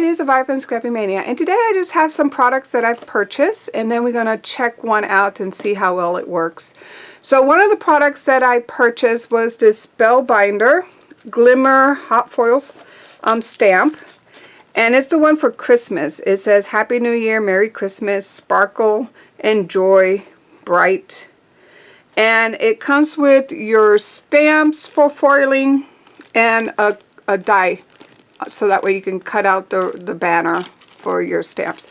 it is Survivor and Scrappy Mania, and today I just have some products that I've purchased, and then we're going to check one out and see how well it works. So one of the products that I purchased was this Spellbinder Glimmer Hot Foils stamp, and it's the one for Christmas. It says Happy New Year, Merry Christmas, Sparkle and Joy, Bright. And it comes with your stamps for foiling and a die, so that way you can cut out the banner for your stamps.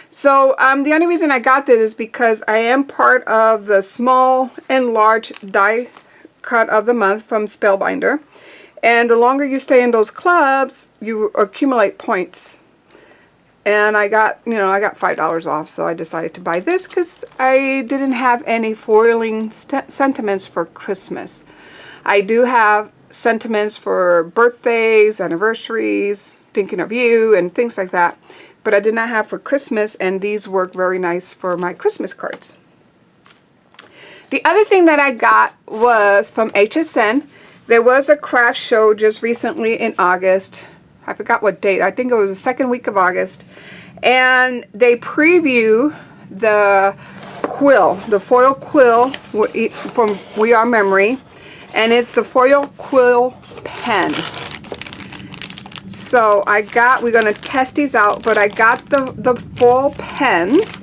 So the only reason I got this is because I am part of the small and large die cut of the month from Spellbinder. And the longer you stay in those clubs, you accumulate points. And I got, I got $5 off, so I decided to buy this because I didn't have any foiling sentiments for Christmas. I do have sentiments for birthdays, anniversaries, thinking of you, and things like that. But I did not have for Christmas, and these work very nice for my Christmas cards. The other thing that I got was from HSN. There was a craft show just recently in August. I forgot what date. I think it was the second week of August. And they preview the Quill, the foil Quill from We Are Memory. And it's the foil Quill pen. So we're going to test these out, but I got the foil pens.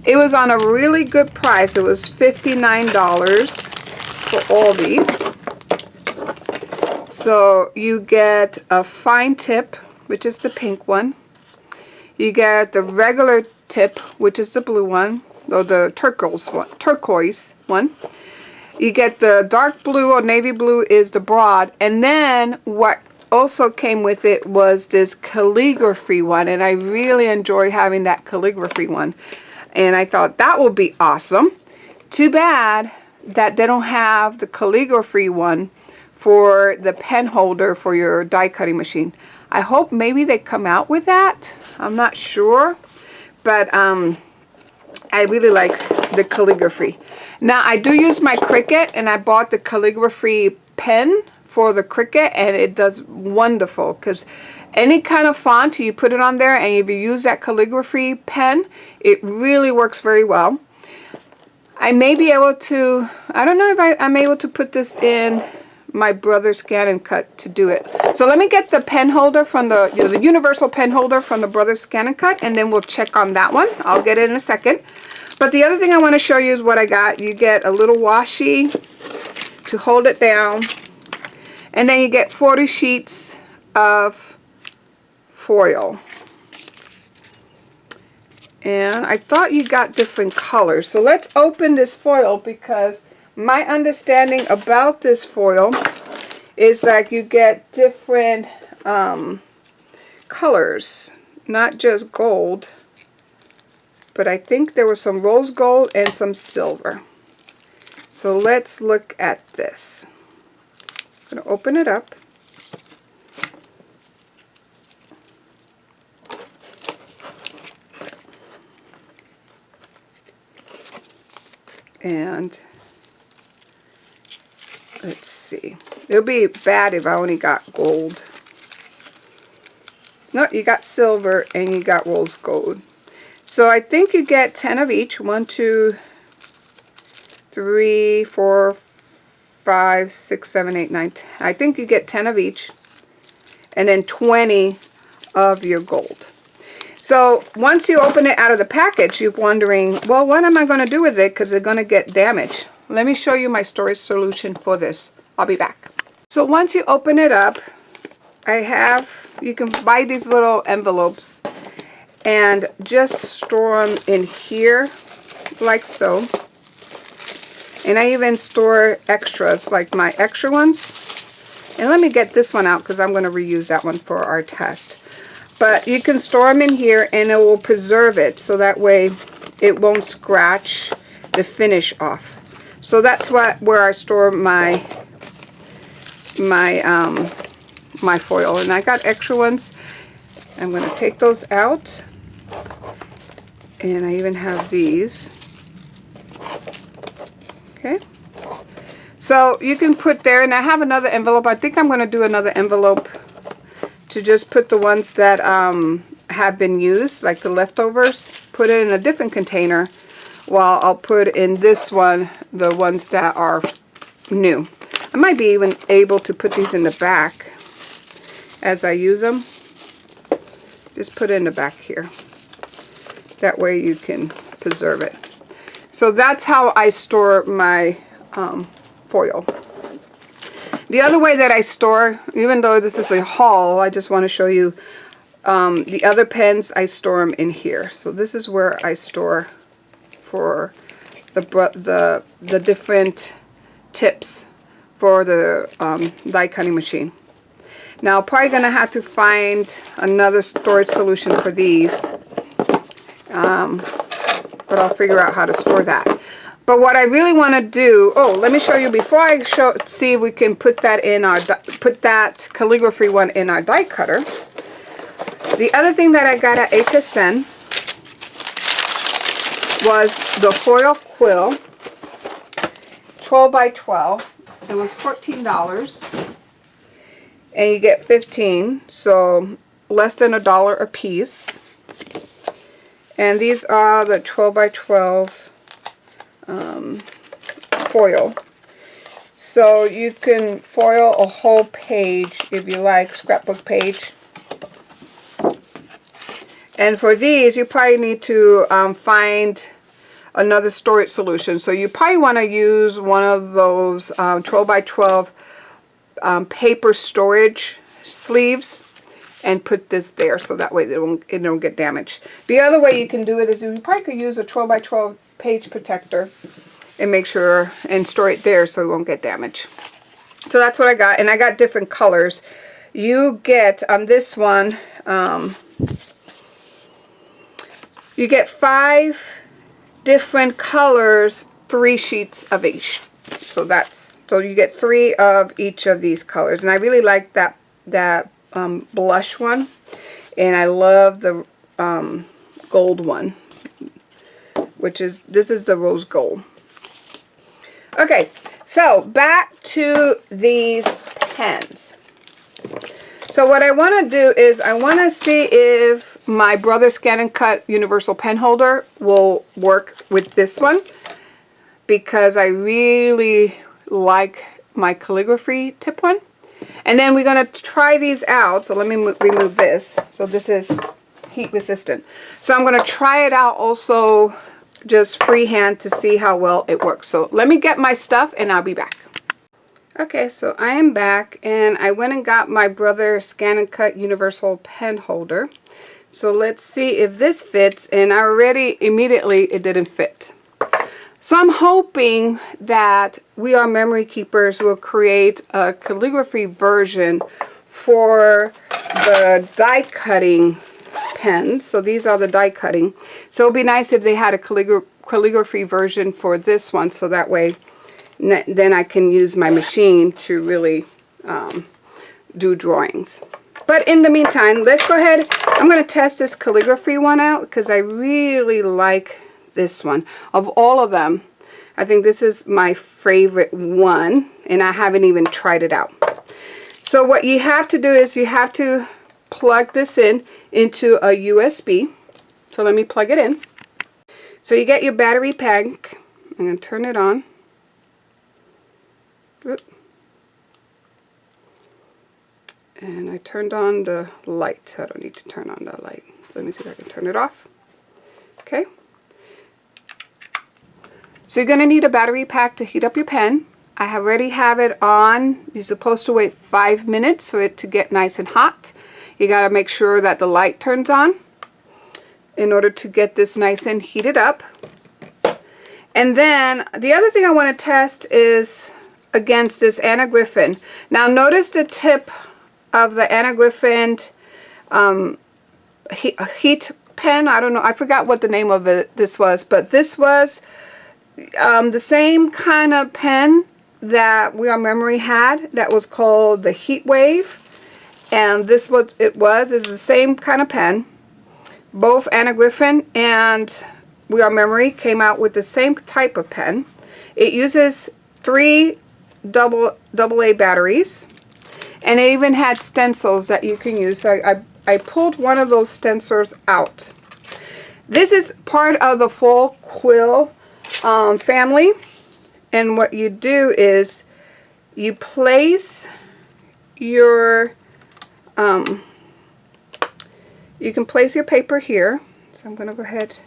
It was on a really good price. It was $59 for all these. So you get a fine tip, which is the pink one. You get the regular tip, which is the blue one, or the turquoise one. You get the dark blue or navy blue is the broad. And then what also came with it was this calligraphy one. And I really enjoy having that calligraphy one. And I thought that would be awesome. Too bad that they don't have the calligraphy one for the pen holder for your die cutting machine. I hope maybe they come out with that. I'm not sure. But I really like the calligraphy. Now I do use my Cricut, and I bought the calligraphy pen for the Cricut, and it does wonderful because any kind of font you put it on there, and if you use that calligraphy pen, it really works very well. I may be able to, I don't know if I'm able to put this in my brother's Scan and Cut to do it. So let me get the pen holder from the universal pen holder from the brother's Scan and Cut, and then we'll check on that one. I'll get it in a second. But the other thing I want to show you is what I got. You get a little washi to hold it down, and then you get 40 sheets of foil. And I thought you got different colors. So let's open this foil, because my understanding about this foil is like you get different colors, not just gold, but I think there was some rose gold and some silver. So let's look at this. I'm going to open it up. And let's see. It would be bad if I only got gold. No, you got silver and you got rose gold. So I think you get 10 of each. 1, 2, 3, 4, 5, 6, 7, 8, 9, 10. I think you get 10 of each. And then 20 of your gold. So once you open it out of the package, you're wondering, well, what am I going to do with it? Because they're going to get damaged. Let me show you my storage solution for this. I'll be back. So once you open it up, you can buy these little envelopes and just store them in here like so. And I even store extras, like my extra ones. And let me get this one out because I'm going to reuse that one for our test. But you can store them in here and it will preserve it, so that way it won't scratch the finish off. So that's where I store my foil. And I got extra ones. I'm going to take those out. And I even have these. Okay. So you can put there, and I have another envelope. I think I'm going to do another envelope to just put the ones that have been used, like the leftovers, put it in a different container, while I'll put in this one the ones that are new. I might be even able to put these in the back as I use them. Just put it in the back here. That way you can preserve it. So that's how I store my foil. The other way that I store, even though this is a haul, I just want to show you the other pens. I store them in here. So this is where I store for the different tips for the die cutting machine. Now, I'm probably going to have to find another storage solution for these, but I'll figure out how to store that. But what I really want to do, oh, let me show you before I see if we can put that in our, put that calligraphy one in our die cutter. The other thing that I got at HSN was the foil quill, 12 by 12. It was $14, and you get 15, so less than $1 a piece. And these are the 12 by 12 foil. So you can foil a whole page if you like, scrapbook page. And for these, you probably need to find another storage solution. So you probably want to use one of those 12 by 12 paper storage sleeves and put this there, so that way it don't get damaged. The other way you can do it is you probably could use a 12 by 12 page protector and make sure and store it there so it won't get damaged. So that's what I got, and I got different colors. You get on this one, you get 5 different colors, 3 sheets of each. So you get 3 of each of these colors, and I really like that blush one, and I love the gold one, which is, this is the rose gold. Okay, so back to these pens. So what I want to do is I want to see if my Brother Scan and Cut universal pen holder will work with this one, because I really like my calligraphy tip one. And then we're going to try these out. So let me remove this. So this is heat resistant. So I'm going to try it out also just freehand to see how well it works. So let me get my stuff and I'll be back. Okay, so I am back, and I went and got my Brother Scan and Cut universal pen holder. So let's see if this fits, and immediately it didn't fit. So I'm hoping that We Are Memory Keepers will create a calligraphy version for the die cutting pens. So these are the die cutting. So it'd be nice if they had a calligraphy version for this one, so that way then I can use my machine to really do drawings. But in the meantime, let's go ahead. I'm going to test this calligraphy one out because I really like this one. Of all of them, I think this is my favorite one, and I haven't even tried it out. So what you have to do is you have to plug this into a USB. So let me plug it in. So you get your battery pack. I'm going to turn it on. And I turned on the light. I don't need to turn on the light. So let me see if I can turn it off. Okay. So you're going to need a battery pack to heat up your pen. I already have it on. You're supposed to wait 5 minutes for it to get nice and hot. You got to make sure that the light turns on in order to get this nice and heated up. And then the other thing I want to test is against this Anna Griffin. Now notice the tip of the Anna Griffin heat pen. I don't know, I forgot what the name of this was, but this was the same kind of pen that We Are Memory had, that was called the Heat Wave, and this was is the same kind of pen. Both Anna Griffin and We Are Memory came out with the same type of pen. It uses 3 AA batteries, and it even had stencils that you can use. So I pulled one of those stencils out. This is part of the full Quill family. And what you do is you place your, you can place your paper here. So I'm going to go ahead.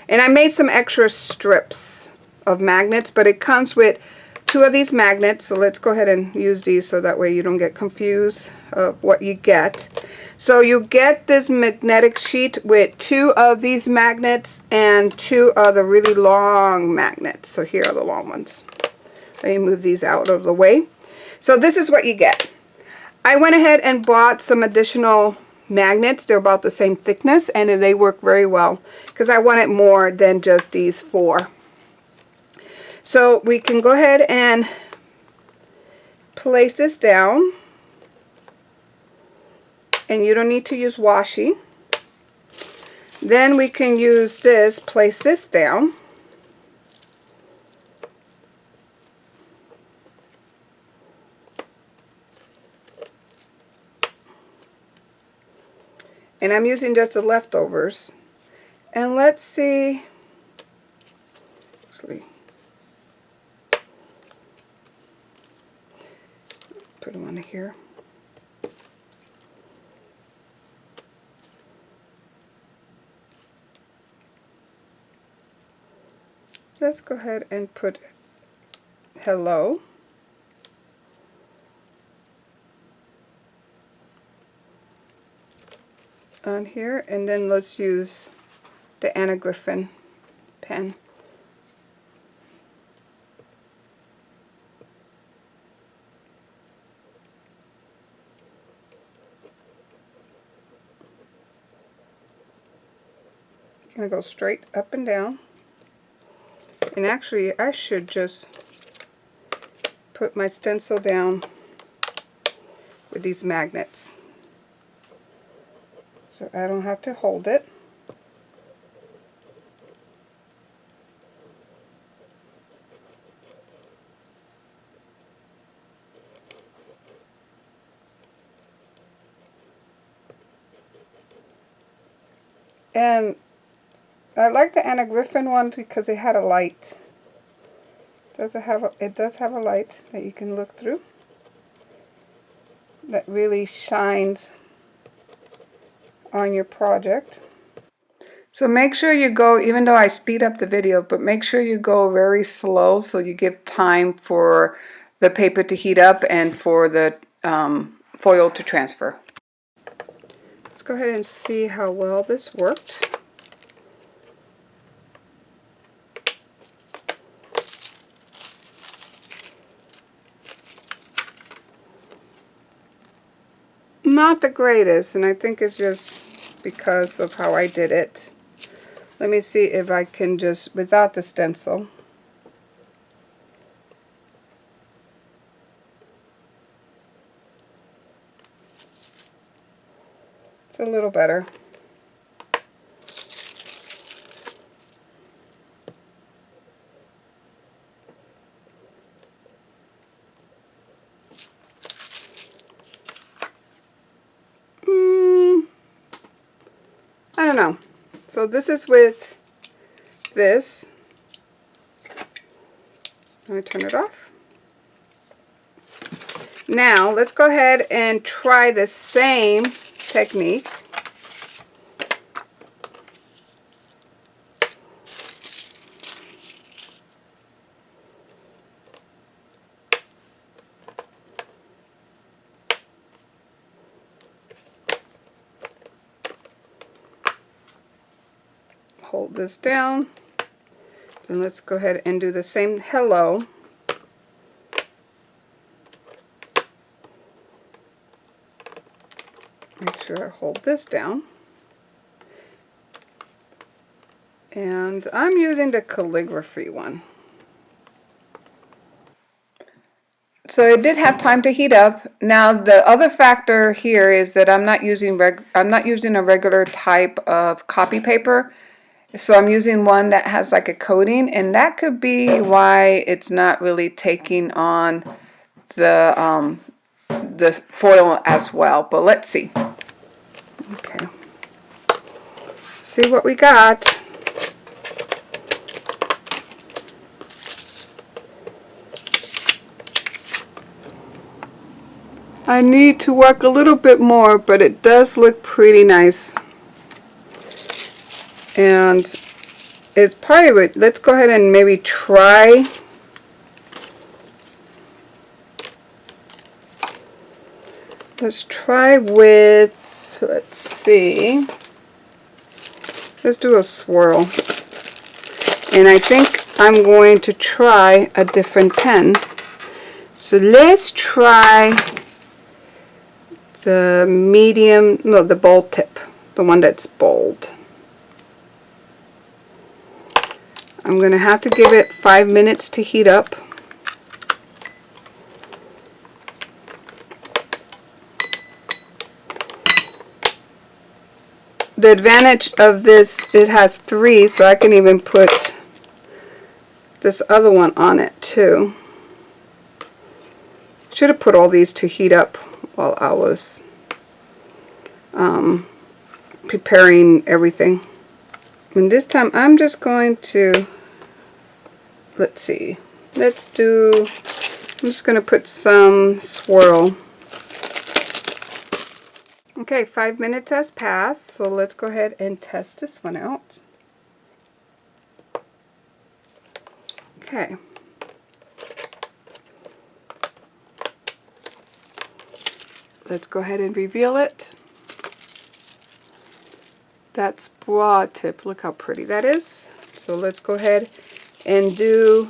And I made some extra strips of magnets, but it comes with 2 of these magnets. So let's go ahead and use these so that way you don't get confused of what you get. So you get this magnetic sheet with 2 of these magnets and 2 of the really long magnets. So here are the long ones. Let me move these out of the way. So this is what you get. I went ahead and bought some additional magnets. They're about the same thickness and they work very well because I wanted more than just these 4. So we can go ahead and place this down. And you don't need to use washi. Then we can use this, place this down. And I'm using just the leftovers. And let's see, actually, put them on here. Let's go ahead and put hello. On here, and then let's use the Griffin pen. I'm going to go straight up and down. And actually, I should just put my stencil down with these magnets, so I don't have to hold it. And I like the Anna Griffin one because it had a light. It does have a light that you can look through that really shines on your project. So make sure you go, even though I speed up the video, but make sure you go very slow so you give time for the paper to heat up and for the foil to transfer. Let's go ahead and see how well this worked. Not the greatest, and I think it's just because of how I did it. Let me see if I can just, without the stencil. It's a little better. I don't know. So this is with this. Let me turn it off. Now let's go ahead and try the same technique. Hold this down. Then let's go ahead and do the same hello. Make sure I hold this down. And I'm using the calligraphy one. So it did have time to heat up. Now the other factor here is that I'm not using a regular type of copy paper. So I'm using one that has like a coating, and that could be why it's not really taking on the foil as well. But let's see. Okay. See what we got. I need to work a little bit more, but it does look pretty nice. And it's probably, let's go ahead and maybe try. Let's try with, let's see. Let's do a swirl. And I think I'm going to try a different pen. So let's try the medium, no, the bold tip, the one that's bold. I'm going to have to give it 5 minutes to heat up. The advantage of this, it has 3, so I can even put this other one on it too. Should have put all these to heat up while I was preparing everything. And this time I'm just going to, let's see, I'm just going to put some swirl. Okay, 5 minutes has passed, so let's go ahead and test this one out. Okay. Let's go ahead and reveal it. That's broad tip. Look how pretty that is. So let's go ahead and do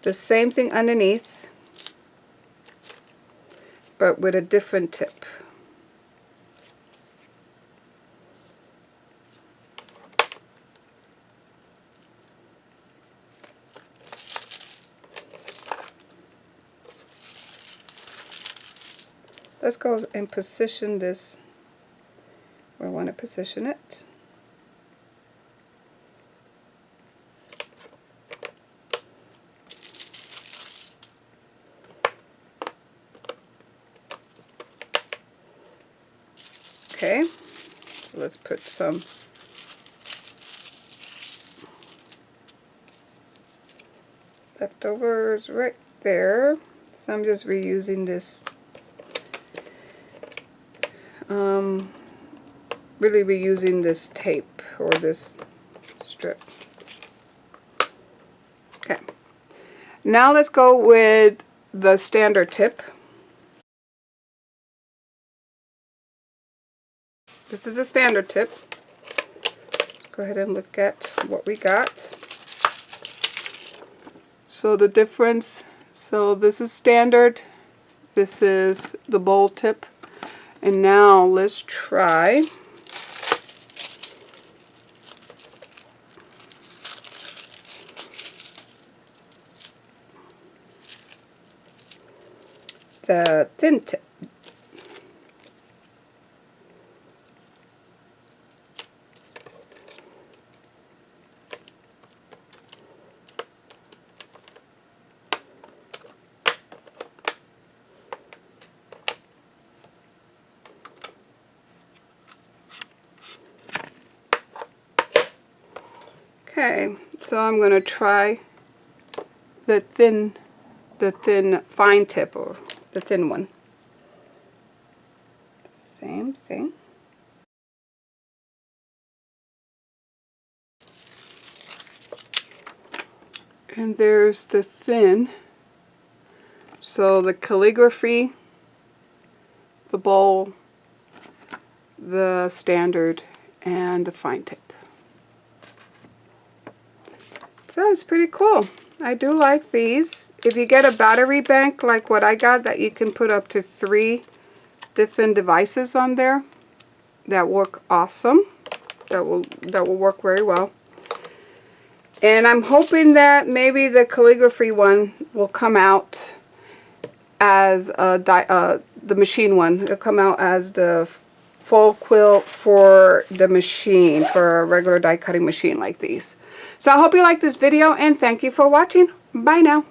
the same thing underneath, but with a different tip. Let's go and position this where I want to position it. Okay, so let's put some leftovers right there. So I'm just reusing this, really reusing this tape or this strip. Okay, now let's go with the standard tip. This is a standard tip. Let's go ahead and look at what we got. So the difference, so this is standard, this is the bold tip, and now let's try the thin tip. Okay, so I'm going to try the thin fine tip, or the thin one. Same thing. And there's the thin. So the calligraphy, the bowl, the standard, and the fine tip. So it's pretty cool. I do like these. If you get a battery bank like what I got, that you can put up to 3 different devices on there, that work awesome. That will work very well. And I'm hoping that maybe the calligraphy one will come out as the machine one. It'll come out as the full quill for the machine, for a regular die cutting machine like these. So I hope you like this video, and thank you for watching. Bye now.